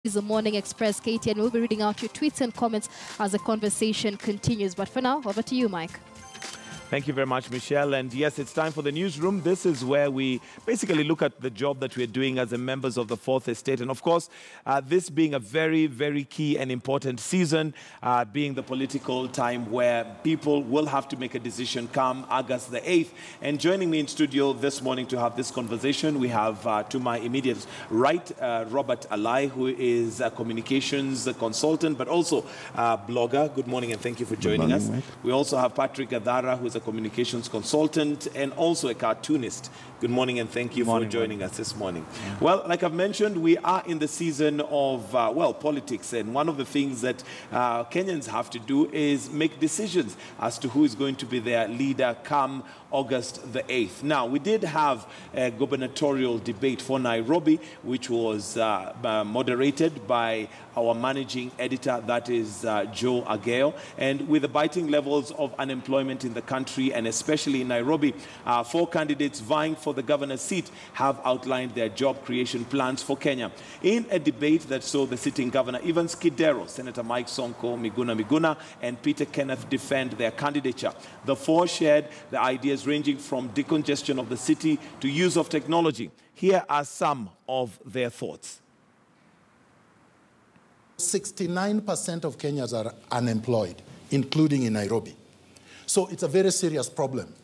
Is the Morning Express, Katie, and we'll be reading out your tweets and comments as the conversation continues. But for now, over to you, Mike. Thank you very much, Michelle. And yes, it's time for the newsroom. This is where we basically look at the job that we're doing as members of the Fourth Estate. And of course, this being a very, very key and important season, being the political time where people will have to make a decision come August the 8th. And joining me in studio this morning to have this conversation, we have to my immediate right, Robert Alai, who is a communications consultant, but also a blogger. Good morning and thank you for joining us. Mike. We also have Patrick Gadara, who is a communications consultant and also a cartoonist. Good morning and thank you for joining us this morning. Yeah. Well, like I've mentioned, we are in the season of, politics. And one of the things that Kenyans have to do is make decisions as to who is going to be their leader come August the 8th. Now, we did have a gubernatorial debate for Nairobi, which was moderated by our managing editor, that is Joe Ageo. And with the biting levels of unemployment in the country, and especially in Nairobi, 4 candidates vying for the governor's seat have outlined their job creation plans for Kenya. In a debate that saw the sitting governor, Evans Kidero, Senator Mike Sonko, Miguna, and Peter Kenneth defend their candidature. The 4 shared the ideas ranging from decongestion of the city to use of technology. Here are some of their thoughts. 69% of Kenyans are unemployed, including in Nairobi. So it's a very serious problem.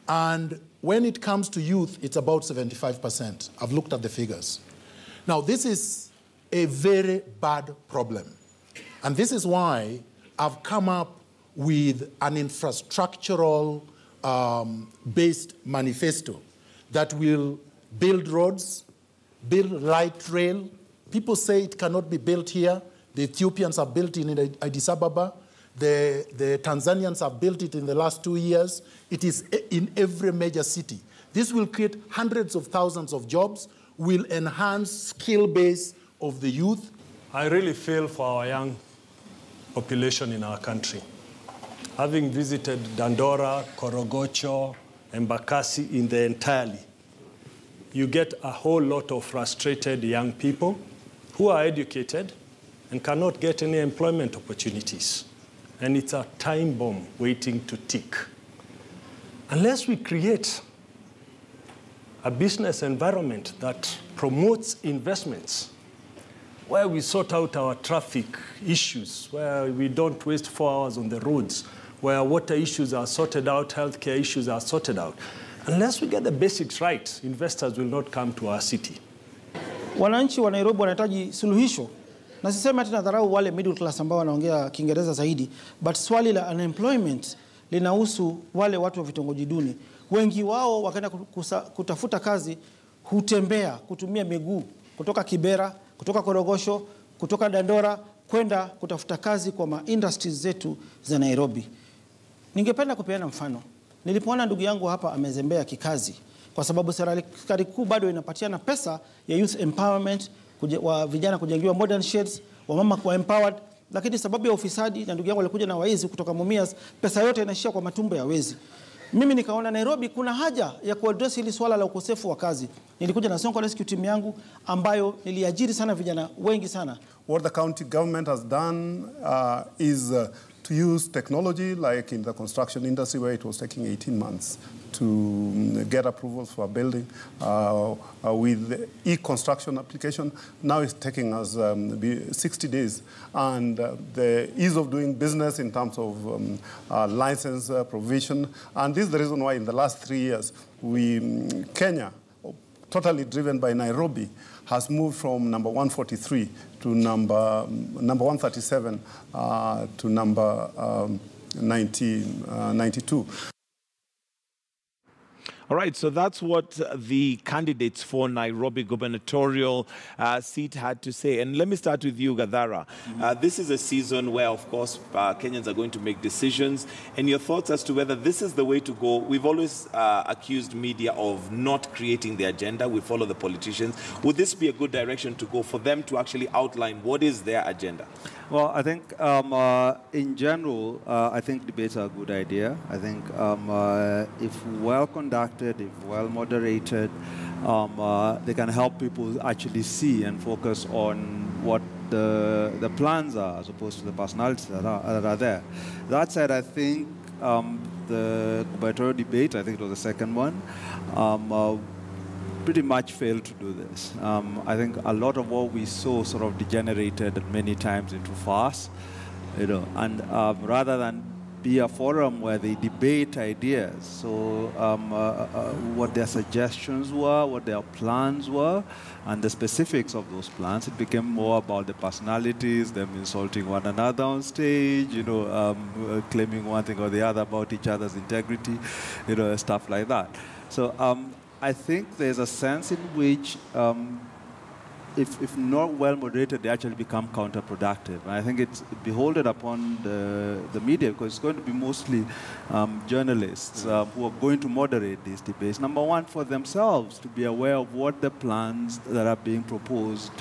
And when it comes to youth, it's about 75%. I've looked at the figures. Now, this is a very bad problem. And this is why I've come up with an infrastructural based manifesto that will build roads, build light rail. People say it cannot be built here. The Ethiopians have built it in Addis Ababa. The Tanzanians have built it in the last 2 years. It is in every major city. This will create hundreds of thousands of jobs, will enhance skill base of the youth. I really feel for our young population in our country. Having visited Dandora, Korogocho, and Bakassi in the entirely, you get a whole lot of frustrated young people who are educated and cannot get any employment opportunities. And it's a time bomb waiting to tick. Unless we create a business environment that promotes investments, where we sort out our traffic issues, where we don't waste 4 hours on the roads, where water issues are sorted out, healthcare issues are sorted out. Unless we get the basics right, investors will not come to our city. Wananchi wa Nairobi wanahitaji suluhisho. Na sisema tena dharau wale middle class ambao wanaongea Kiingereza zaidi, but swali la unemployment linahusu wale watu wa vitongoji duni. Wengi wao wakaenda kutafuta kazi hutembea kutumia miguu kutoka Kibera, kutoka Korogosho, kutoka Dandora kwenda kutafuta kazi kwa industries zetu za Nairobi. Ningependa kupeana mfano. Nilipoona ndugu yangu hapa amezembea kikazi kwa sababu serikali kuu bado inapatiana pesa ya youth empowerment, wa vijana kujengiwa modern sheds, wa mama kuwa empowered, lakini sababu ya ufisadi na ndugu yangu alikuja na waizi kutoka Mumias, pesa yote inaishia kwa matumbo ya wezi. Mimi nikaona Nairobi kuna haja ya kuaddress hili swala la ukosefu wa kazi. Nilikuja na Sonko Rescue team yangu ambayo niliajiri sana vijana wengi sana. What the county government has done is to use technology, like in the construction industry where it was taking 18 months to get approvals for a building. With the e-construction application, now it's taking us 60 days. And the ease of doing business in terms of license provision. And this is the reason why in the last 3 years, Kenya, totally driven by Nairobi, has moved from number 143 to number 137 to number 92. All right, so that's what the candidates for Nairobi gubernatorial seat had to say. And let me start with you, Gadara. This is a season where, of course, Kenyans are going to make decisions. And your thoughts as to whether this is the way to go? We've always accused media of not creating the agenda. We follow the politicians. Would this be a good direction to go for them to actually outline what is their agenda? Well, I think in general, I think debates are a good idea. I think if well conducted, if well moderated, they can help people actually see and focus on what the plans are as opposed to the personalities that are there. That said, I think the gubernatorial debate, I think it was the second one, pretty much failed to do this. I think a lot of what we saw sort of degenerated many times into farce, and rather than be a forum where they debate ideas, so what their suggestions were, what their plans were, and the specifics of those plans, it became more about the personalities, them insulting one another on stage, claiming one thing or the other about each other's integrity, stuff like that. So I think there's a sense in which if not well moderated, they actually become counterproductive. And I think it's beholden upon the media, because it's going to be mostly journalists who are going to moderate these debates. Number one, for themselves to be aware of what the plans that are being proposed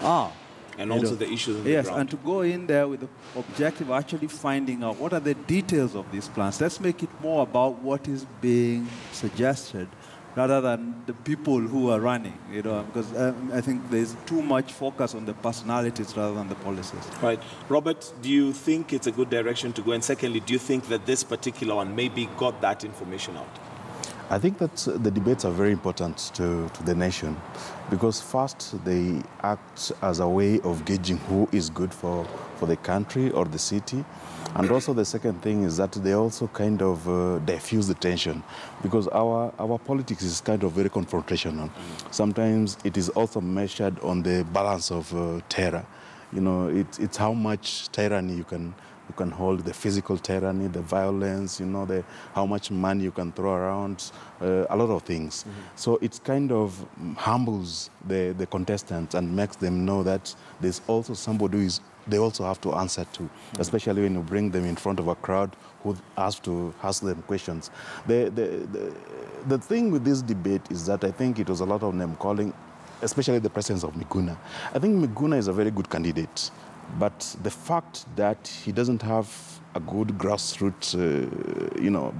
are. And also the issues on the ground. And to go in there with the objective of actually finding out what are the details of these plans. Let's make it more about what is being suggested rather than the people who are running, because I think there's too much focus on the personalities rather than the policies. Right. Robert, do you think it's a good direction to go? And secondly, do you think that this particular one maybe got that information out? I think that the debates are very important to the nation, because first they act as a way of gauging who is good for the country or the city. And also the second thing is that they also kind of diffuse the tension, because our politics is kind of very confrontational. Sometimes it is also measured on the balance of terror. It's how much tyranny you can hold, the physical tyranny, the violence, how much money you can throw around, a lot of things. So it kind of humbles the contestants and makes them know that there's also somebody who they also have to answer to, especially when you bring them in front of a crowd who has to ask them questions. The thing with this debate is that I think it was a lot of name-calling, especially the presence of Miguna. I think Miguna is a very good candidate, but the fact that he doesn't have a good grassroots,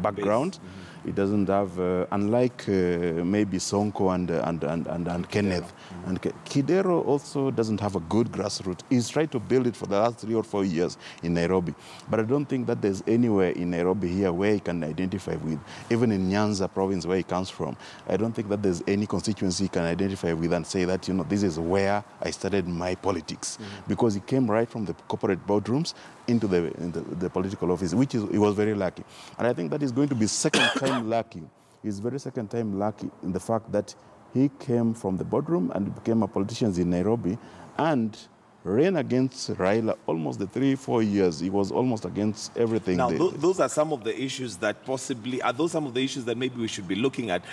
background, he doesn't have, unlike maybe Sonko and Kenneth. And Kidero also doesn't have a good grassroots. He's tried to build it for the last 3 or 4 years in Nairobi. But I don't think that there's anywhere in Nairobi here where he can identify with. Even in Nyanza province where he comes from, I don't think that there's any constituency he can identify with and say that, this is where I started my politics. Because he came right from the corporate boardrooms into the political office, he was very lucky. And I think that is going to be second time lucky. He's very second time lucky in the fact that he came from the boardroom and became a politician in Nairobi and ran against Raila almost the 3-4 years. He was almost against everything. Now, those are some of the issues that some of the issues that maybe we should be looking at,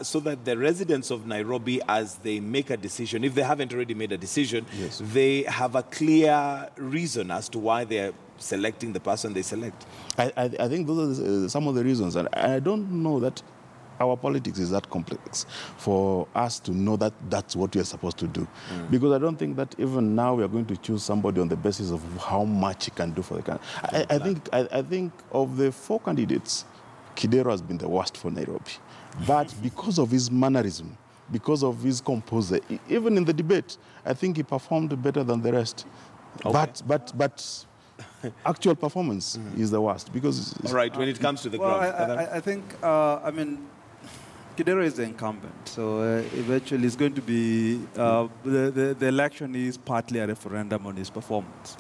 so that the residents of Nairobi, as they make a decision, if they haven't already made a decision, they have a clear reason as to why they're selecting the person they select. I think those are some of the reasons. And I don't know that our politics is that complex for us to know that that's what we are supposed to do. Because I don't think that even now we are going to choose somebody on the basis of how much he can do for the country. I think of the 4 candidates, Kidero has been the worst for Nairobi. But because of his mannerism, because of his composure, even in the debate, I think he performed better than the rest. Okay. But actual performance is the worst. Because all right, when it comes to the ground. I think, Kidero is the incumbent, so eventually it's going to be, the election is partly a referendum on his performance.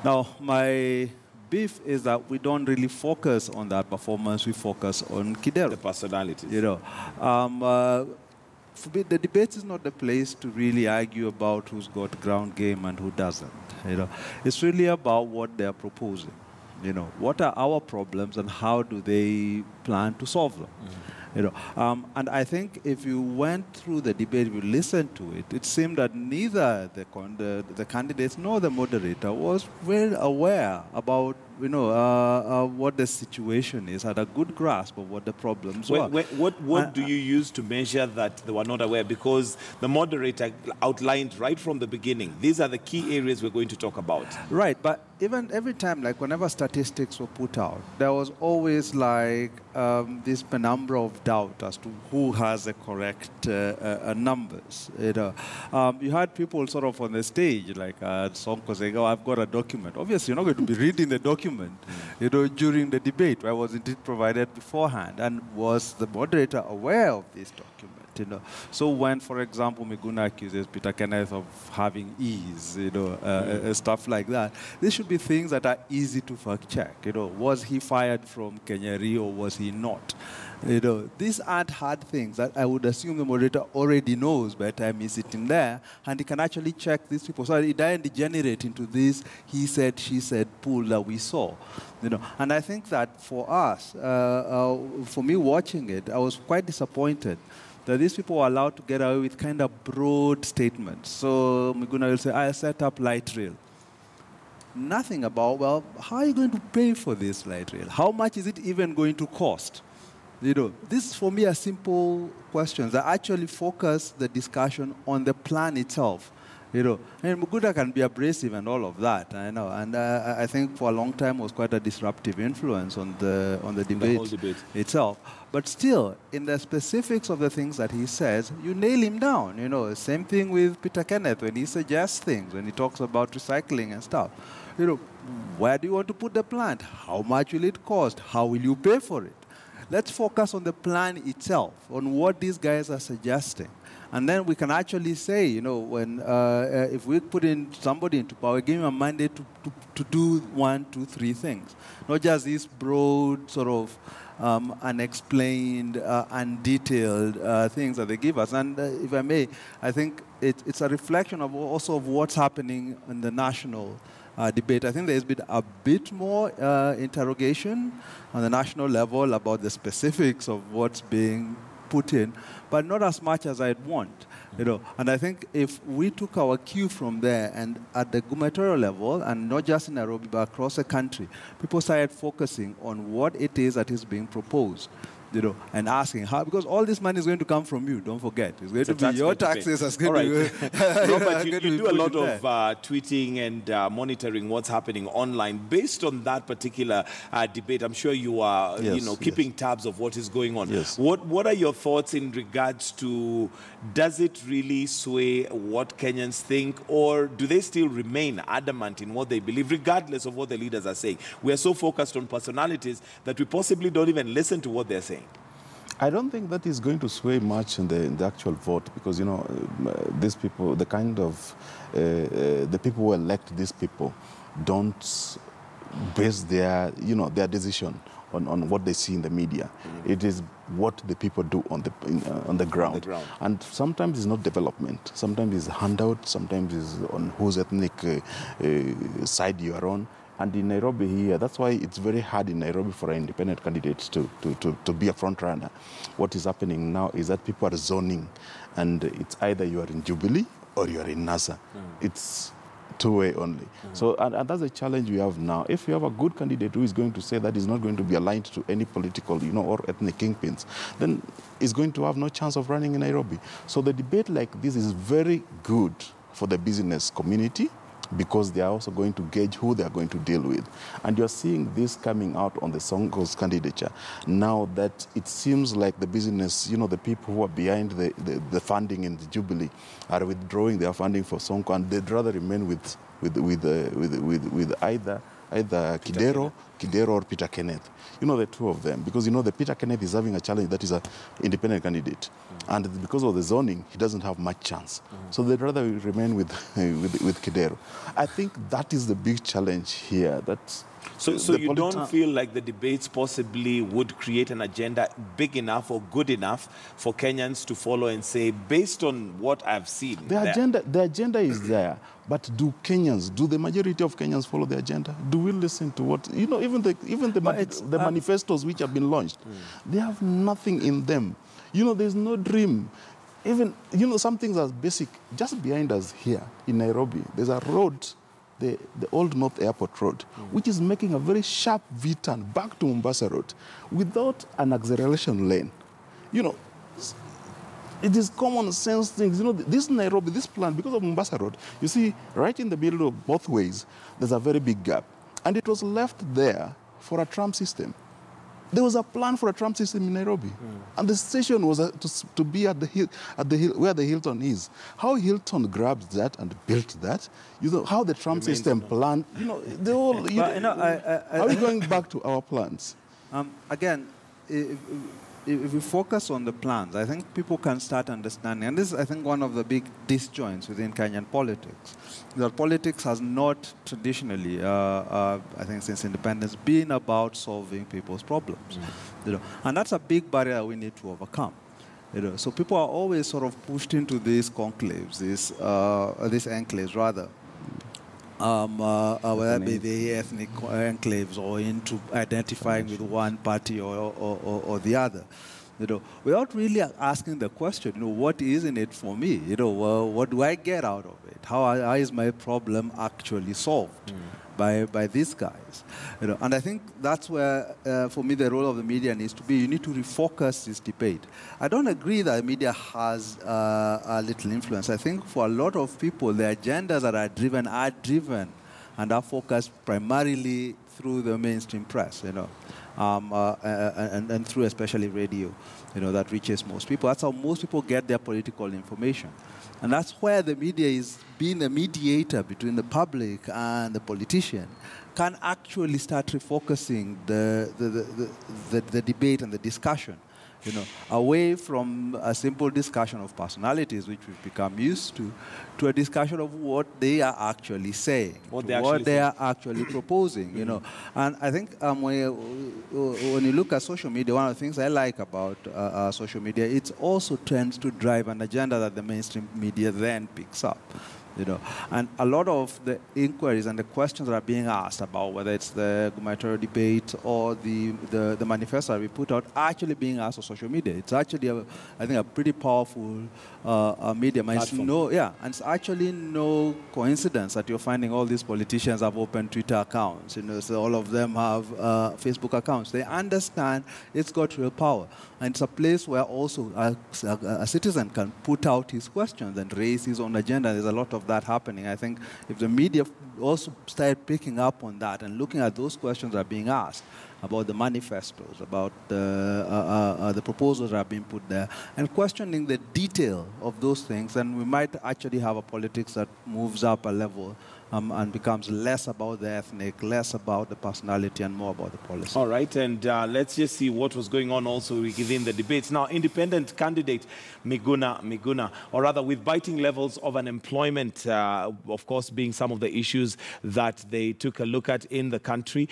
Now, my beef is that we don't really focus on that performance, we focus on Kidero. The personalities. For me, the debate is not the place to really argue about who's got ground game and who doesn't. It's really about what they're proposing. What are our problems and how do they plan to solve them? And I think if you went through the debate, if you listened to it, it seemed that neither the candidates nor the moderator was well aware about what the situation is, had a good grasp of what the problems were. What do you use to measure that they were not aware? Because the moderator outlined right from the beginning, these are the key areas we're going to talk about. Right, but even every time, like whenever statistics were put out, there was always like this penumbra of doubt as to who has the correct numbers. You had people sort of on the stage, like Sonko saying, "Oh, I've got a document." Obviously, you're not going to be reading the document, during the debate. Why wasn't it provided beforehand? And was the moderator aware of this document? So when, for example, Miguna accuses Peter Kenneth of having ease, stuff like that, these should be things that are easy to fact check. Was he fired from Kenyari or was he not? These aren't hard things that I would assume the moderator already knows by the time he's sitting there, and he can actually check these people so that it doesn't degenerate into this he said, she said pool that we saw. And I think that for us, for me watching it, I was quite disappointed that these people were allowed to get away with kind of broad statements. So Miguna will say, "I set up light rail." Nothing about, well, how are you going to pay for this light rail? How much is it even going to cost? This for me are simple questions that actually focus the discussion on the plan itself. And Muguda can be abrasive and all of that, I know. And I think for a long time was quite a disruptive influence on the debate itself. But still, in the specifics of the things that he says, you nail him down. Same thing with Peter Kenneth when he suggests things, when he talks about recycling and stuff. Where do you want to put the plant? How much will it cost? How will you pay for it? Let's focus on the plan itself, on what these guys are suggesting. And then we can actually say, when if we put in somebody into power, give him a mandate to do 1, 2, 3 things. Not just these broad sort of unexplained, undetailed things that they give us. And if I may, I think it's a reflection of also of what's happening in the national debate. I think there's been a bit more interrogation on the national level about the specifics of what's being put in, but not as much as I'd want. And I think if we took our cue from there and at the gubernatorial level, and not just in Nairobi, but across the country, people started focusing on what it is that is being proposed. And asking how, because all this money is going to come from you, don't forget. It's going to be your taxes that's going to Robert, you do a lot of tweeting and monitoring what's happening online. Based on that particular debate, I'm sure you are keeping tabs of what is going on. Yes. What are your thoughts in regards to, does it really sway what Kenyans think, or do they still remain adamant in what they believe, regardless of what the leaders are saying? We are so focused on personalities that we possibly don't even listen to what they're saying. I don't think that is going to sway much in the actual vote, because these people, the kind of the people who elect these people, don't base their their decision on what they see in the media. Mm-hmm. It is what the people do on the ground. And sometimes it's not development. Sometimes it's handout. Sometimes it's on whose ethnic side you are on. And in Nairobi here, that's why it's very hard in Nairobi for independent candidates to be a front runner. What is happening now is that people are zoning, and it's either you are in Jubilee or you are in NASA. It's two-way only. So, and that's a challenge we have now. If you have a good candidate who is going to say that is not going to be aligned to any political, or ethnic kingpins, then it's going to have no chance of running in Nairobi. So the debate like this is very good for the business community, because they are also going to gauge who they are going to deal with. And you're seeing this coming out on the Sonko's candidature. Now that it seems like the business, the people who are behind the funding in the Jubilee are withdrawing their funding for Sonko, and they'd rather remain with either Kidero or Peter Kenneth. The two of them. Because, the Peter Kenneth is having a challenge that is an independent candidate. And because of the zoning, he doesn't have much chance. So they'd rather remain with Kidero. I think that is the big challenge here. So you don't feel like the debates possibly would create an agenda big enough or good enough for Kenyans to follow and say, based on what I've seen? The agenda is there, but do the majority of Kenyans follow the agenda? Do we listen to what, even the manifestos which have been launched, they have nothing in them. There's no dream. Even, some things are basic. Just behind us here in Nairobi, there's a road, the Old North Airport Road, which is making a very sharp V-turn back to Mombasa Road without an acceleration lane. It is common sense things. You know, this Nairobi, this plan, because of Mombasa Road, you see, right in the middle of both ways, there's a very big gap. And it was left there for a tram system. There was a plan for a tram system in Nairobi. And the station was to be at the hill, where the Hilton is. How Hilton grabbed that and built that, you know, how the tram system planned, you know, they all, how are we going back to our plans? Again, if we focus on the plans, I think people can start understanding, and this is, I think, one of the big disjoints within Kenyan politics, that politics has not traditionally, I think since independence, been about solving people's problems. You know, and that's a big barrier we need to overcome. You know, so people are always sort of pushed into these conclaves, these enclaves, rather. Whether it be the ethnic enclaves or into identifying with one party or the other, you know, without really asking the question, you know, what is in it for me? You know, what do I get out of it? How is my problem actually solved by these guys? You know, and I think that's where, for me, the role of the media needs to be. You need to refocus this debate. I don't agree that the media has a little influence. I think for a lot of people, the agendas that are driven and are focused primarily through the mainstream press, you know, and through especially radio, you know, that reaches most people. That's how most people get their political information. And that's where the media is being a mediator between the public and the politician, can actually start refocusing the debate and the discussion, you know, away from a simple discussion of personalities, which we've become used to a discussion of what they are actually saying, what they are actually proposing, you know. And I think when you look at social media, one of the things I like about social media, it also tends to drive an agenda that the mainstream media then picks up. You know, and a lot of the inquiries and the questions that are being asked about whether it's the gubernatorial debate or the manifesto that we put out are actually being asked on social media. It's actually, I think, a pretty powerful medium. And it's actually no coincidence that you're finding all these politicians have open Twitter accounts. You know, so all of them have Facebook accounts. They understand it's got real power. And it's a place where also a citizen can put out his questions and raise his own agenda. There's a lot of that happening. I think if the media also started picking up on that and looking at those questions that are being asked about the manifestos, about the proposals that are being put there, and questioning the detail of those things, then we might actually have a politics that moves up a level and becomes less about the ethnic, less about the personality, and more about the policy. All right, and let's just see what was going on also within the debates. Now, independent candidate Miguna, or rather with biting levels of unemployment, of course, being some of the issues that they took a look at in the country.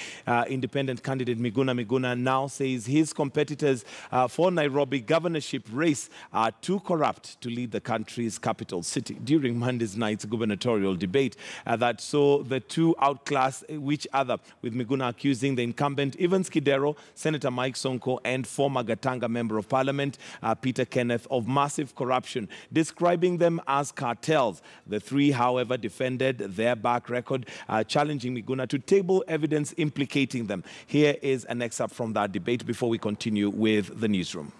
Independent candidate Miguna now says his competitors for Nairobi governorship race are too corrupt to lead the country's capital city. During Monday's night's gubernatorial debate, that saw the two outclass each other, with Miguna accusing the incumbent Evans Kidero, Senator Mike Sonko, and former Gatanga Member of Parliament Peter Kenneth of massive corruption, describing them as cartels. The three, however, defended their back record, challenging Miguna to table evidence implicating them. Here is an excerpt from that debate before we continue with the newsroom.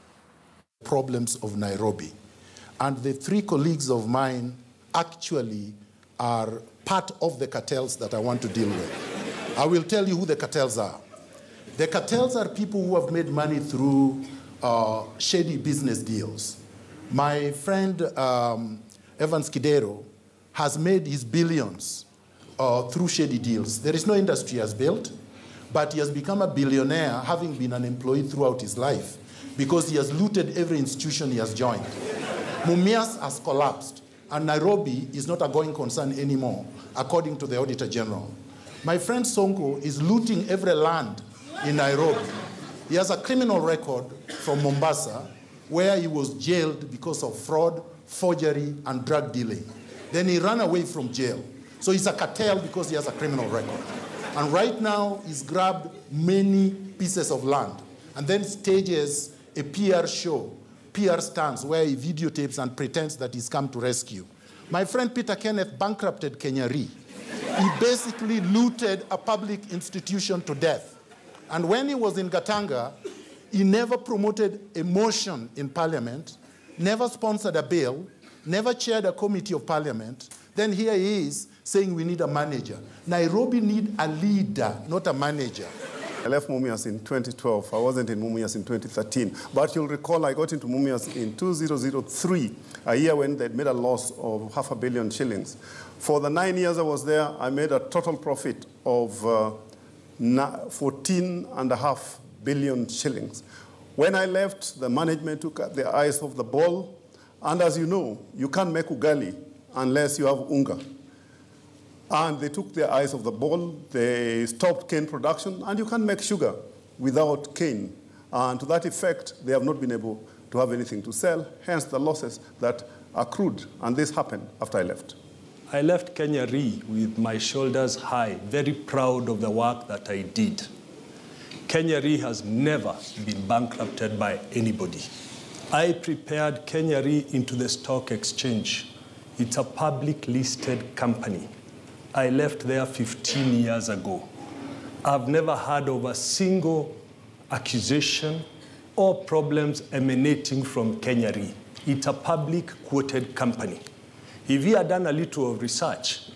Problems of Nairobi. And the three colleagues of mine actually are part of the cartels that I want to deal with. I will tell you who the cartels are. The cartels are people who have made money through shady business deals. My friend Evans Kidero has made his billions through shady deals. There is no industry he has built, but he has become a billionaire having been unemployed throughout his life because he has looted every institution he has joined. Mumias has collapsed, and Nairobi is not a going concern anymore, according to the Auditor General. My friend Sonko is looting every land in Nairobi. He has a criminal record from Mombasa, where he was jailed because of fraud, forgery, and drug dealing. Then he ran away from jail. So he's a cartel because he has a criminal record. And right now, he's grabbed many pieces of land and then stages a PR show, PR stunts, where he videotapes and pretends that he's come to rescue. My friend Peter Kenneth bankrupted Kenya Re. He basically looted a public institution to death. And when he was in Gatanga, he never promoted a motion in Parliament never sponsored a bill, never chaired a committee of parliament. Then here he is saying we need a manager. Nairobi need a leader, not a manager. I left Mumias in 2012. I wasn't in Mumias in 2013. But you'll recall I got into Mumias in 2003, a year when they'd made a loss of 500 million shillings. For the 9 years I was there, I made a total profit of 14.5 billion shillings. When I left, the management took their eyes off the ball. And as you know, you can't make ugali unless you have unga. And they took their eyes off the ball. They stopped cane production. And you can't make sugar without cane. And to that effect, they have not been able to have anything to sell, hence the losses that accrued. And this happened after I left. I left Kenya Re with my shoulders high, very proud of the work that I did. Kenya Re has never been bankrupted by anybody. I prepared Kenya Re into the stock exchange. It's a public listed company. I left there 15 years ago. I've never heard of a single accusation or problems emanating from Kenya Re. It's a public quoted company. If he had done a little of research,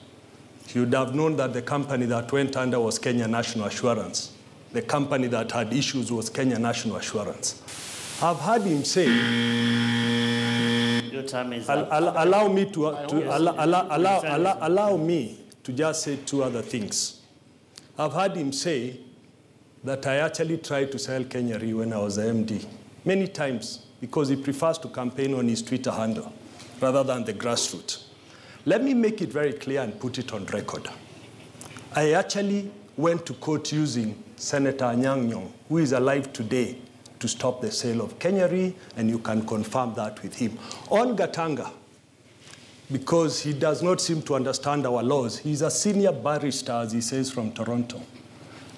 he would have known that the company that went under was Kenya National Assurance. The company that had issues was Kenya National Assurance. I've heard him say, your time is allow me to just say two other things. I've heard him say that I actually tried to sell Kenya Re when I was the MD, many times, because he prefers to campaign on his Twitter handle rather than the grassroots. Let me make it very clear and put it on record. I actually went to court using Senator Anyang' Nyong'o, who is alive today, to stop the sale of Kenya Re, and you can confirm that with him. On Gatanga, because he does not seem to understand our laws, he's a senior barrister, as he says, from Toronto.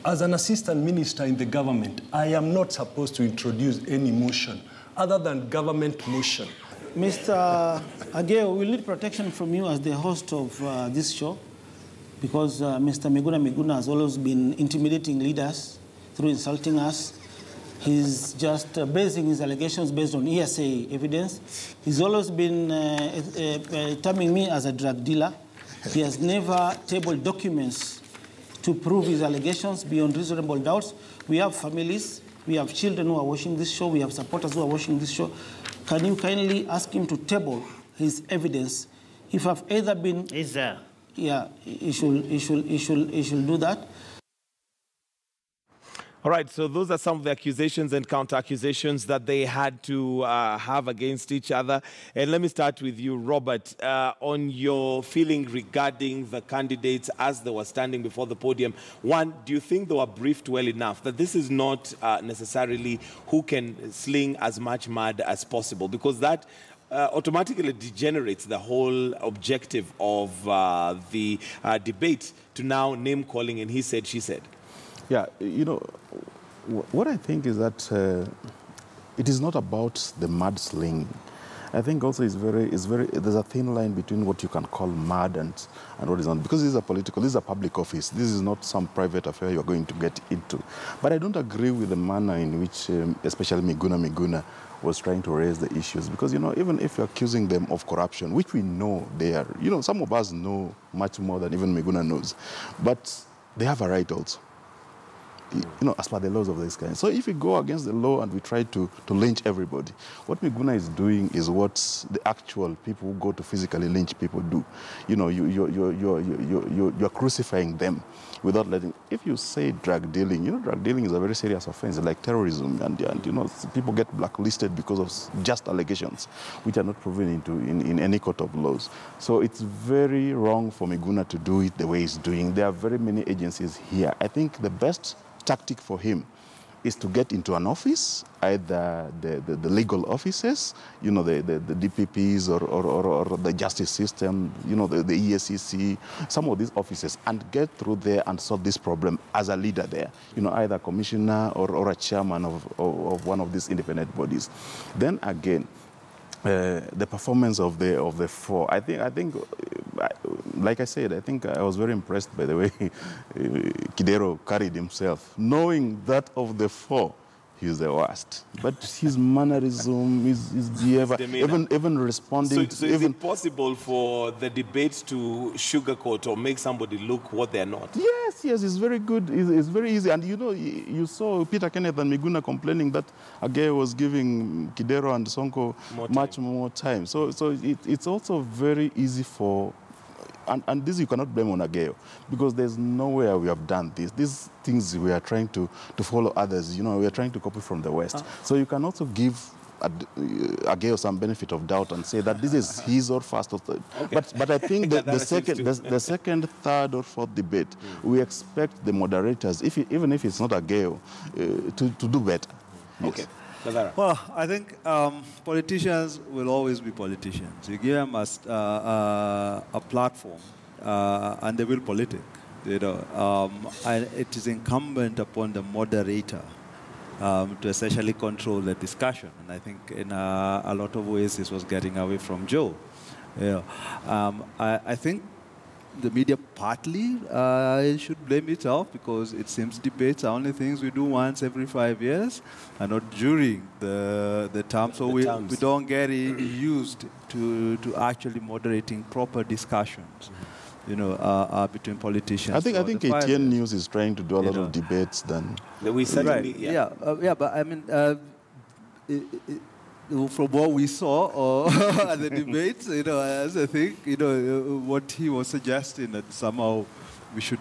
As an assistant minister in the government, I am not supposed to introduce any motion other than government motion. Mr. Ageo, we need protection from you as the host of this show, because Mr. Miguna has always been intimidating leaders through insulting us. He's just basing his allegations based on ESA evidence. He's always been terming me as a drug dealer. He has never tabled documents to prove his allegations beyond reasonable doubts. We have families, we have children who are watching this show, we have supporters who are watching this show. Can you kindly ask him to table his evidence? If I've either been... Is there? Yeah, he should do that. All right, so those are some of the accusations and counter-accusations that they had to have against each other. And let me start with you, Robert, on your feeling regarding the candidates as they were standing before the podium. One, do you think they were briefed well enough that this is not necessarily who can sling as much mud as possible? Because that automatically degenerates the whole objective of the debate to now name-calling and he said, she said. Yeah, you know, what I think is that it is not about the mudslinging. I think also there's a thin line between what you can call mud and what is not. Because this is a public office. This is not some private affair you're going to get into. But I don't agree with the manner in which, especially Miguna was trying to raise the issues. Because, you know, even if you're accusing them of corruption, which we know they are, you know, some of us know much more than even Miguna knows. But they have a right also. You know, as per the laws of this kind. So if we go against the law and we try to lynch everybody, what Miguna is doing is what the actual people who go to physically lynch people do. You know, you're crucifying them without letting. If you say drug dealing, you know, drug dealing is a very serious offense, like terrorism, and you know, people get blacklisted because of just allegations, which are not proven in any court of laws. So it's very wrong for Miguna to do it the way he's doing. There are very many agencies here. I think the best tactic for him is to get into an office, either the legal offices, you know, the DPPs or the justice system, you know, the ESCC, some of these offices, and get through there and solve this problem as a leader there, you know, either a commissioner or a chairman of one of these independent bodies. Then again, the performance of the four, I think, like I said, I think I was very impressed by the way Kidero carried himself, knowing that of the four, he's the worst. But his mannerism, his behavior, even responding. So is it possible for the debates to sugarcoat or make somebody look what they're not? Yes, it's very good. It's very easy. And you know, you saw Peter Kenneth and Miguna complaining that Ageo was giving Kidero and Sonko much more time. So it's also very easy for... And this you cannot blame on Ageo, because there's nowhere we have done this. These things we are trying to follow others. You know, we are trying to copy from the West. So you can also give Ageo some benefit of doubt and say that this is his or first or third. Okay. But I think that the second, third or fourth debate, we expect the moderators, even if it's not Ageo, to do better. Okay. Yes. Well, I think politicians will always be politicians. You give them a platform, and they will politic. You know, and it is incumbent upon the moderator to essentially control the discussion. And I think in a lot of ways this was getting away from Joe. You know, I think the media partly should blame itself, because it seems debates are only things we do once every 5 years and not during the term. So we don't get used to actually moderating proper discussions, you know, between politicians. I think ATN News is trying to do a lot of debates then. We certainly, but I mean, from what we saw at the debates, you know, as I think, you know, what he was suggesting that somehow we should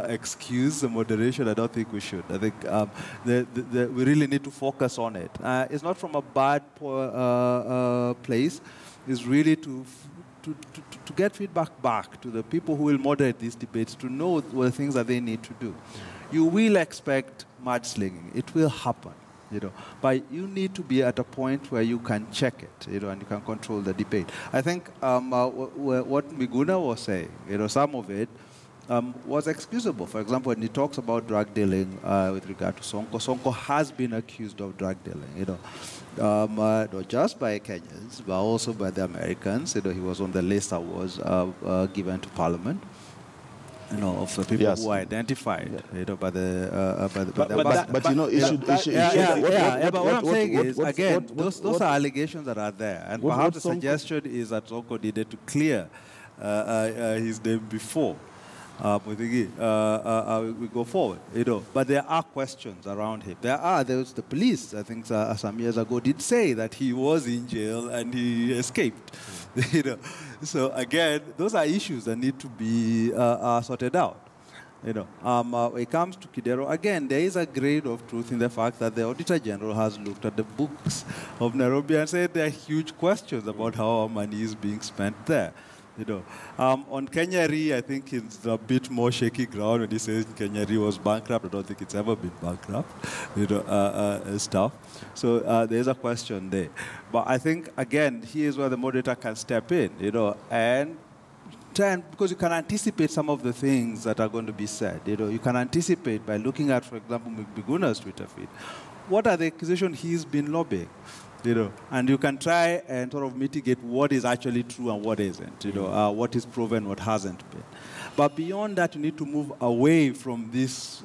excuse the moderation, I don't think we should. I think we really need to focus on it. It's not from a bad place. It's really to get feedback back to the people who will moderate these debates, to know what the things that they need to do. You will expect mudslinging. It will happen. You know, but you need to be at a point where you can check it, you know, and you can control the debate. I think what Miguna was saying, you know, some of it was excusable. For example, when he talks about drug dealing with regard to Sonko, Sonko has been accused of drug dealing, you know, not just by Kenyans, but also by the Americans. You know, he was on the list that was given to Parliament. You know, of the people who are identified, you know, by the but you know, but what I'm saying is, again, those are allegations that are there, and perhaps the suggestion is that Sonko needed to clear his name before we go forward, you know. But there are questions around him. There was the police, I think, some years ago, did say that he was in jail and he escaped, you know. So again, those are issues that need to be sorted out. You know, when it comes to Kidero, again, there is a grain of truth in the fact that the Auditor General has looked at the books of Nairobi and said there are huge questions about how our money is being spent there. You know, on Kenya Re, I think it's a bit more shaky ground when he says Kenya Re was bankrupt. I don't think it's ever been bankrupt, you know, stuff. So there's a question there. But I think, again, here's where the moderator can step in, you know, and because you can anticipate some of the things that are going to be said. You know, you can anticipate by looking at, for example, Miguna's Twitter feed. What are the accusations he's been lobbying? You know, and you can try and sort of mitigate what is actually true and what isn't, you know, what is proven, what hasn't been. But beyond that, you need to move away from this,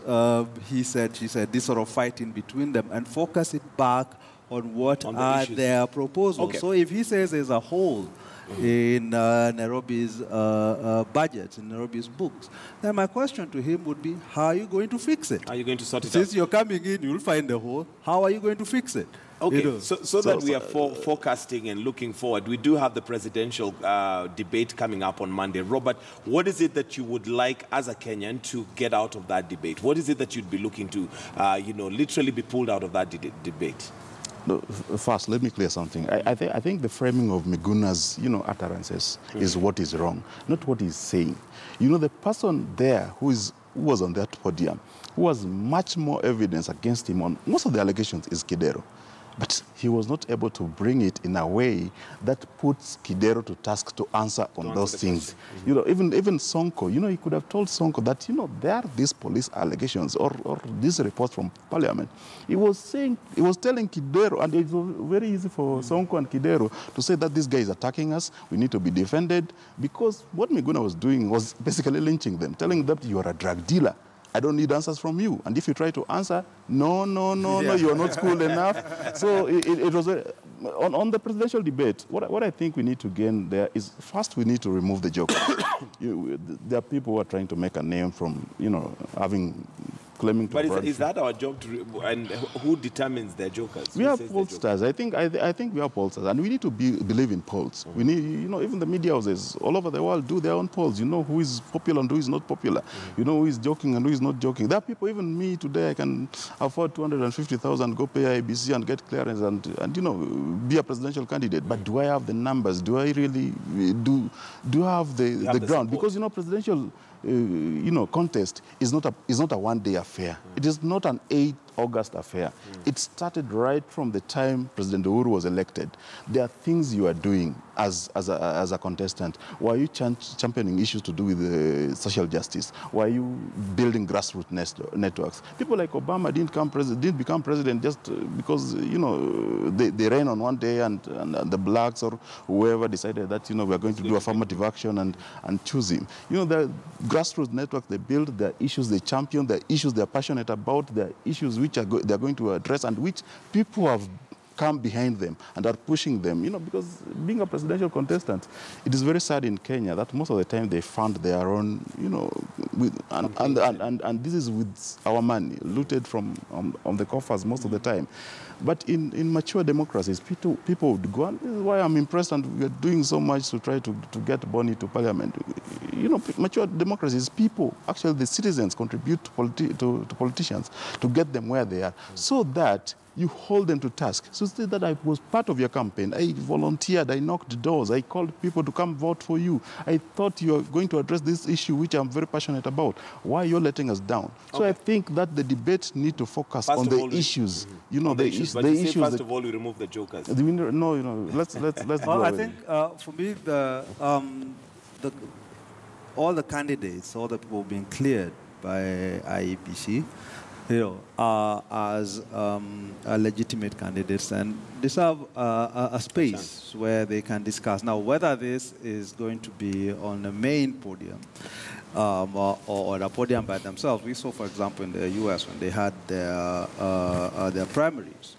he said, she said, this sort of fighting between them and focus it back on what are their proposals. Okay. So if he says there's a hole in Nairobi's budget, in Nairobi's books, then my question to him would be, how are you going to fix it? Are you going to sort it out? Since you're coming in, you'll find the hole. How are you going to fix it? Okay, you know, so that we are forecasting and looking forward, we do have the presidential debate coming up on Monday. Robert, what is it that you would like as a Kenyan to get out of that debate? What is it that you'd be looking to, you know, literally be pulled out of that debate? No, first, let me clear something. I think the framing of Miguna's, you know, utterances is what is wrong, not what he's saying. You know, the person there who was on that podium, who has much more evidence against him on most of the allegations is Kidero. But he was not able to bring it in a way that puts Kidero to task to answer on those things. You know, even Sonko, you know, he could have told Sonko that, you know, there are these police allegations or these reports from Parliament. He was telling Kidero, and it's very easy for Sonko and Kidero to say that this guy is attacking us, we need to be defended, because what Miguna was doing was basically lynching them, telling them that you are a drug dealer. I don't need answers from you. And if you try to answer, no, you're not schooled enough. So it was on the presidential debate, what I think we need to gain there is, first we need to remove the joke. There are people who are trying to make a name from, claiming to. But is that our job and who determines their jokers? We are pollsters. I think we are pollsters, and we need to believe in polls. We need, even the media houses all over the world do their own polls. You know who is popular and who is not popular. You know who is joking and who is not joking. There are people, even me today, I can afford 250,000, go pay IBC and get clearance and be a presidential candidate. But do I have the numbers? Do I really do I have the ground? Because presidential contest is not a one-day affair. It is not an 8 August affair. It started right from the time President Uhuru was elected. There are things you are doing as a contestant. Why are you championing issues to do with social justice? Why are you building grassroots networks? People like Obama didn't become president just because they ran on one day and the blacks or whoever decided that we are going to do affirmative action and choose him. The grassroots networks they build, their issues they champion, their issues they're passionate about, their issues which they're going to address and which people have come behind them and are pushing them, because being a presidential contestant, it is very sad in Kenya that most of the time they fund their own, and this is with our money, looted from on the coffers most of the time. But in mature democracies, people would go, and this is why I'm impressed, and we are doing so much to try to get Boni to parliament. Mature democracies, people, actually the citizens contribute to politicians to get them where they are, so that you hold them to task. So say that I was part of your campaign. I volunteered, I knocked doors, I called people to come vote for you. I thought you were going to address this issue, which I'm very passionate about. Why you're letting us down? Okay. So I think that the debate need to focus on the issues. The issues. But you say first of all, we remove the jokers. No, let's well, I think for me, all the candidates, all the people being cleared by IEBC, as legitimate candidates and deserve a space where they can discuss. Now, whether this is going to be on the main podium or a podium by themselves, we saw, for example, in the US when they had their primaries.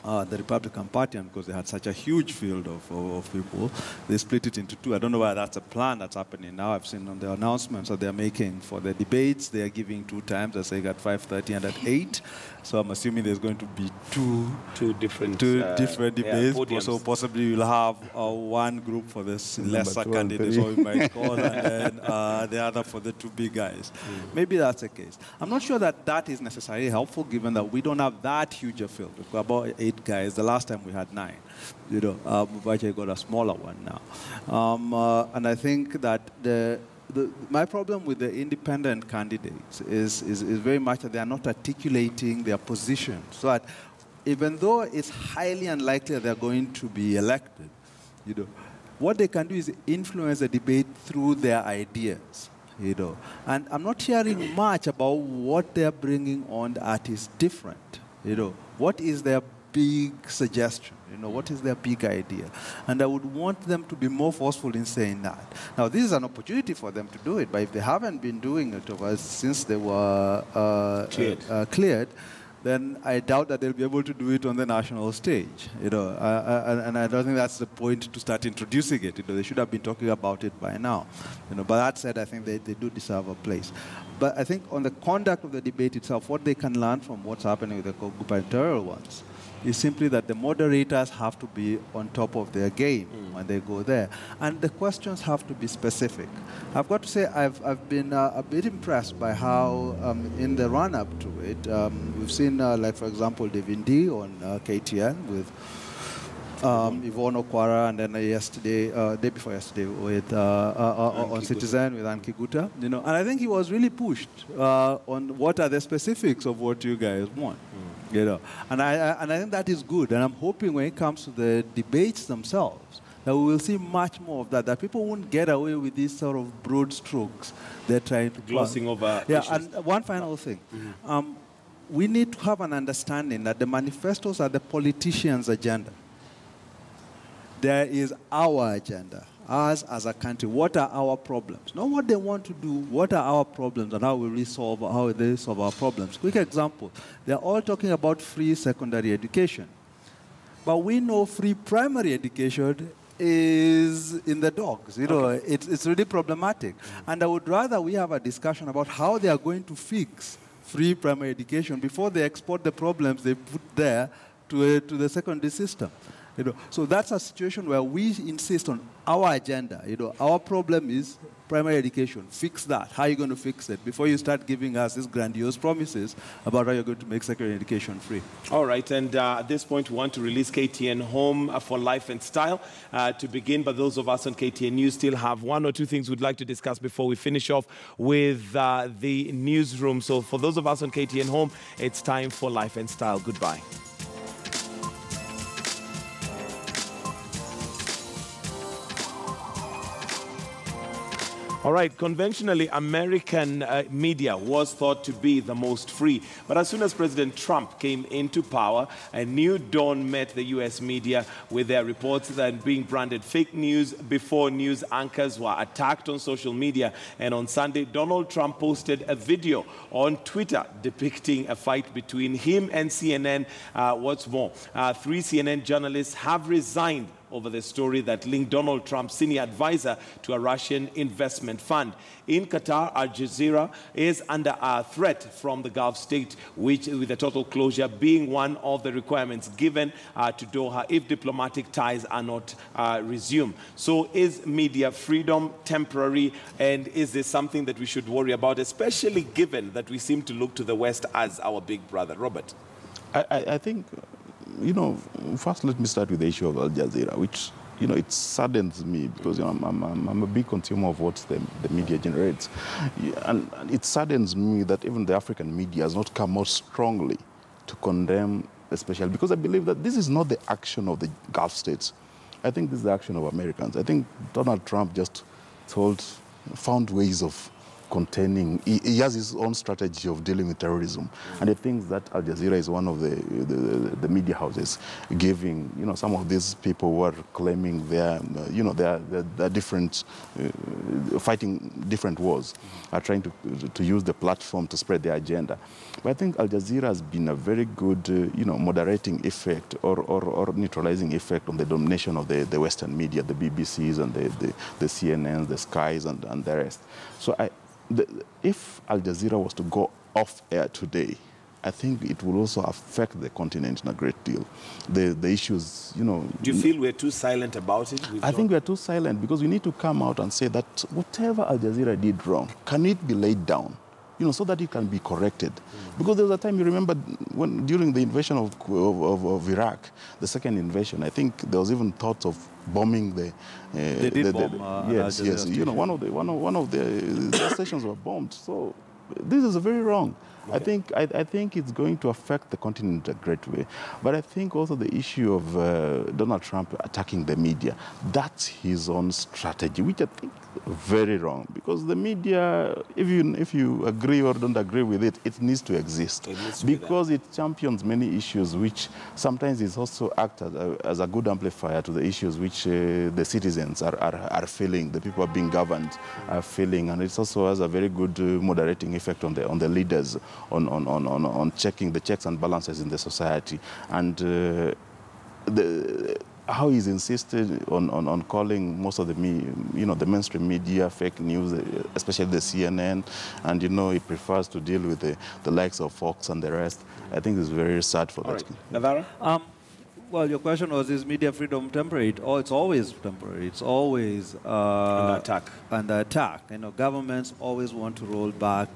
The Republican Party, and because they had such a huge field of people, they split it into two. I don't know whether that's a plan that's happening now. I've seen on the announcements that they're making for the debates, they are giving 2 times, I say at 5:30 and at 8. So I'm assuming there's going to be two different debates. So possibly you'll have one group for the lesser candidates, or you might call, and then the other for the 2 big guys. Maybe that's the case. I'm not sure that is necessarily helpful, given that we don't have that huge a field. We've got about 8 guys. The last time we had 9. We've actually got a smaller one now. And I think that my problem with the independent candidates is very much that they are not articulating their position. So that even though it's highly unlikely that they're going to be elected, what they can do is influence the debate through their ideas. And I'm not hearing much about what they're bringing on that is different. What is their big suggestion? What is their big idea? And I would want them to be more forceful in saying that. Now, this is an opportunity for them to do it, but if they haven't been doing it since they were cleared, then I doubt that they'll be able to do it on the national stage. And I don't think that's the point to start introducing it. They should have been talking about it by now. But that said, I think they do deserve a place. But I think on the conduct of the debate itself, what they can learn from what's happening with the gubernatorial ones is simply that the moderators have to be on top of their game when they go there. And the questions have to be specific. I've got to say, I've been a bit impressed by how, in the run-up to it, we've seen, like, for example, Devindi on KTN with Yvonne Okwara, and then day before yesterday, with on Citizen with Anki Guta. And I think he was really pushed on what are the specifics of what you guys want. And I think that is good. And I'm hoping when it comes to the debates themselves, that we will see much more of that people won't get away with these sort of broad strokes they're trying to glossing over issues. And one final thing. We need to have an understanding that the manifestos are the politicians' agenda. There is our agenda. us as a country, what are our problems? Not what they want to do, what are our problems and how they solve our problems. Quick example, they're all talking about free secondary education. But we know free primary education is in the dogs. It's really problematic. And I would rather we have a discussion about how they are going to fix free primary education before they export the problems they put there to the secondary system. So that's a situation where we insist on our agenda. Our problem is primary education. Fix that. How are you going to fix it? Before you start giving us these grandiose promises about how you're going to make secondary education free. All right, and at this point, we want to release KTN Home for Life and Style to begin. But those of us on KTN News still have one or two things we'd like to discuss before we finish off with the newsroom. So for those of us on KTN Home, it's time for Life and Style. Goodbye. All right, conventionally, American media was thought to be the most free. But as soon as President Trump came into power, a new dawn met the U.S. media with their reports that being branded fake news before news anchors were attacked on social media. And on Sunday, Donald Trump posted a video on Twitter depicting a fight between him and CNN. What's more, 3 CNN journalists have resigned over the story that linked Donald Trump's senior advisor to a Russian investment fund. In Qatar, Al Jazeera is under a threat from the Gulf state, with a total closure being one of the requirements given to Doha if diplomatic ties are not resumed. So is media freedom temporary, and is this something that we should worry about, especially given that we seem to look to the West as our big brother? Robert? I think, first let me start with the issue of Al Jazeera, which, it saddens me because I'm a big consumer of what the media generates. And it saddens me that even the African media has not come out strongly to condemn, especially because I believe that this is not the action of the Gulf states. I think this is the action of Americans. I think Donald Trump just found ways of containing. He has his own strategy of dealing with terrorism, and he thinks that Al Jazeera is one of the media houses giving, some of these people who are claiming they're different, fighting different wars, are trying to use the platform to spread their agenda. But I think Al Jazeera has been a very good, moderating effect or neutralizing effect on the domination of the Western media, the BBCs and the CNNs, the Skies and the rest. So if Al Jazeera was to go off air today, I think it will also affect the continent in a great deal. The issues, Do you feel we're too silent about it? I think we're too silent because we need to come out and say that whatever Al Jazeera did wrong, can it be laid down? So that it can be corrected. Because there was a time, you remember, when during the invasion of Iraq, the second invasion, I think there was even thoughts of bombing the. They did bomb. Yes. One of the stations were bombed. So this is very wrong. Okay. I think it's going to affect the continent in a great way. But I think also the issue of Donald Trump attacking the media, that's his own strategy, which I think is very wrong. Because the media, if you agree or don't agree with it, it needs to exist. Because it champions many issues which sometimes is also act as a good amplifier to the issues which the citizens are feeling, the people being governed are feeling. And it also has a very good moderating effect on the leaders, on checking the checks and balances in the society. And how he's insisted on calling most of the the mainstream media fake news, especially the CNN, and he prefers to deal with the likes of Fox and the rest. I think it's very sad for that. Navarra? Well, your question was, is media freedom temporary? It's always temporary. It's always under attack. Governments always want to roll back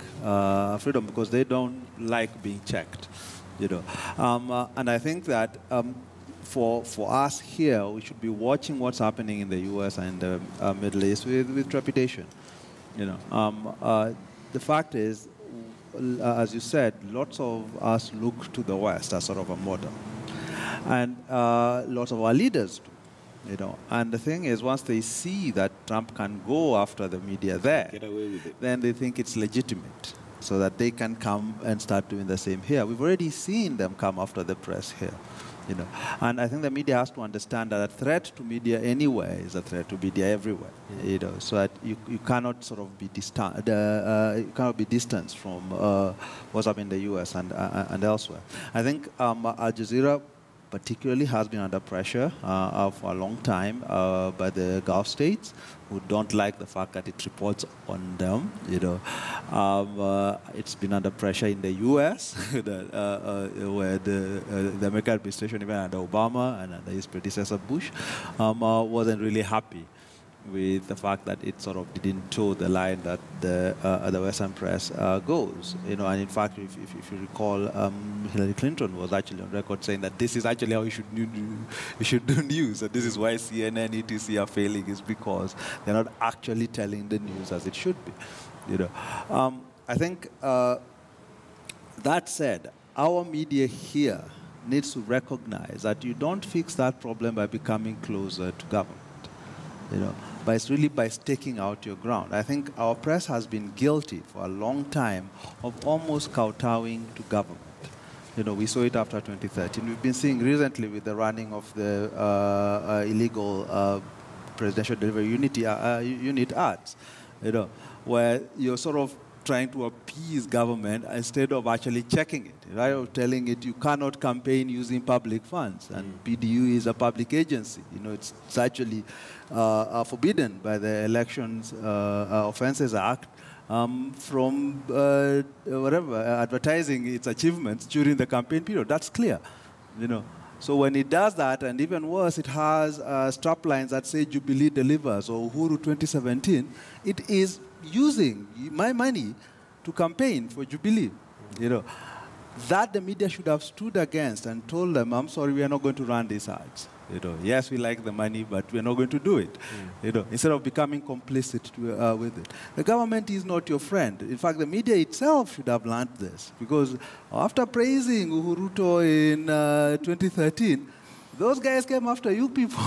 freedom because they don't like being checked. And I think that for us here, we should be watching what's happening in the U.S. and the Middle East with trepidation. The fact is, as you said, lots of us look to the West as sort of a model. And lots of our leaders do, And the thing is, once they see that Trump can go after the media there, get away with it, then they think it's legitimate, so that they can come and start doing the same here. We've already seen them come after the press here. You know, and I think the media has to understand that a threat to media anywhere is a threat to media everywhere. You know, so that you cannot sort of be distant, you cannot be distanced from what's up in the U.S. and elsewhere. I think Al Jazeera particularly has been under pressure for a long time by the Gulf states, who don't like the fact that it reports on them. You know, it's been under pressure in the U.S., where the American administration, even under Obama and under his predecessor Bush, wasn't really happy with the fact that it sort of didn't toe the line that the Western press goes. You know, and in fact, if you recall, Hillary Clinton was actually on record saying that this is actually how you should do news, and this is why CNN, ETC are failing, is because they're not actually telling the news as it should be. You know, I think that said, our media here needs to recognize that you don't fix that problem by becoming closer to government. You know, but it's really by staking out your ground. I think our press has been guilty for a long time of almost kowtowing to government. You know, we saw it after 2013. We've been seeing recently with the running of the illegal presidential delivery unit ads, you know, where you're sort of trying to appease government instead of actually checking it, right? Or telling it you cannot campaign using public funds, and PDU is a public agency. You know, it's actually forbidden by the Elections Offences Act from whatever advertising its achievements during the campaign period. That's clear, you know. So when it does that, and even worse, it has strap lines that say Jubilee delivers or Uhuru 2017, it is using my money to campaign for Jubilee. You know, that the media should have stood against and told them, I'm sorry, we are not going to run these ads. You know, yes, we like the money, but we're not going to do it. You know, instead of becoming complicit with it. The government is not your friend. In fact, the media itself should have learned this, because after praising Uhuruto in 2013, those guys came after you people,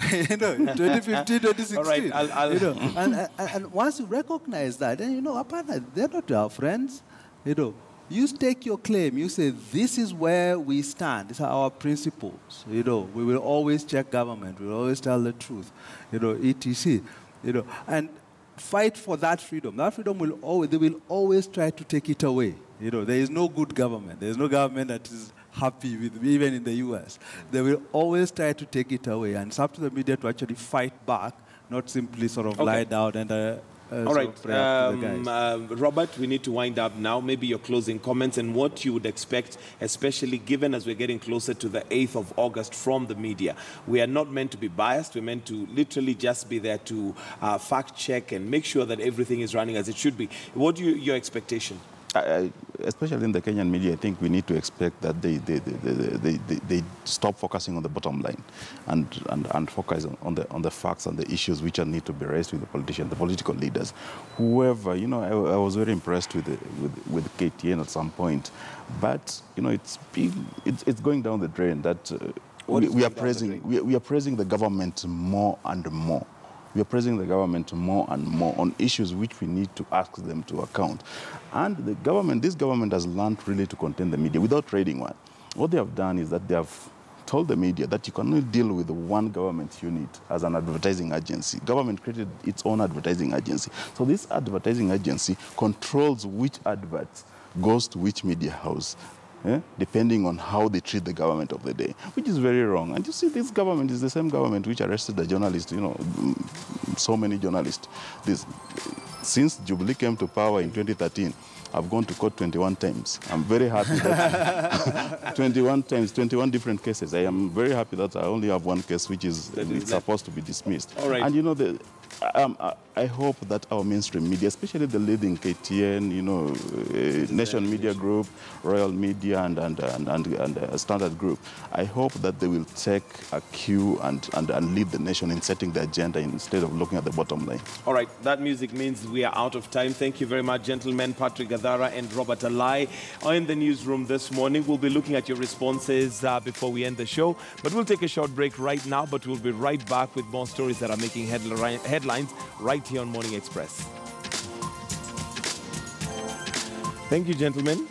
you know, 2015, 2016. All right, you know, and once you recognize that, then you know, apparently they're not our friends. You know, you stake your claim. You say, this is where we stand. These are our principles. You know, we will always check government. We will always tell the truth. You know, etc. You know, and fight for that freedom. That freedom will always, they will always try to take it away. You know, there is no good government. There is no government that is happy with me, even in the US. They will always try to take it away, and it's up to the media to actually fight back, not simply sort of lie down and all right, Robert, we need to wind up now. Maybe your closing comments and what you would expect, especially given as we're getting closer to the 8th of August from the media. We are not meant to be biased. We're meant to literally just be there to fact check and make sure that everything is running as it should be. What are your expectation? Especially in the Kenyan media, I think we need to expect that they stop focusing on the bottom line and focus on the facts and the issues which need to be raised with the politicians, the political leaders, whoever. You know, I was very impressed with KTN at some point, but you know, it's going down the drain. That we are praising the government more and more. We are praising the government more and more on issues which we need to ask them to account. And the government, this government has learned really to contain the media without trading one. What they have done is that they have told the media that you cannot deal with one government unit as an advertising agency. Government created its own advertising agency. So this advertising agency controls which adverts goes to which media house. Depending on how they treat the government of the day, which is very wrong. And you see, this government is the same government which arrested the journalists, you know, so many journalists. Since Jubilee came to power in 2013, I've gone to court 21 times. I'm very happy that 21 times, 21 different cases. I am very happy that I only have one case which is supposed to be dismissed. All right. And you know, I hope that our mainstream media, especially the leading KTN, you know, Nation Media Group, Royal Media, and Standard Group, I hope that they will take a cue and lead the nation in setting the agenda instead of looking at the bottom line. All right, that music means we are out of time. Thank you very much, gentlemen, Patrick Gadara and Robert Alai. In the newsroom this morning, we'll be looking at your responses before we end the show, but we'll take a short break right now, but we'll be right back with more stories that are making headlines right here on Morning Express. Thank you, gentlemen.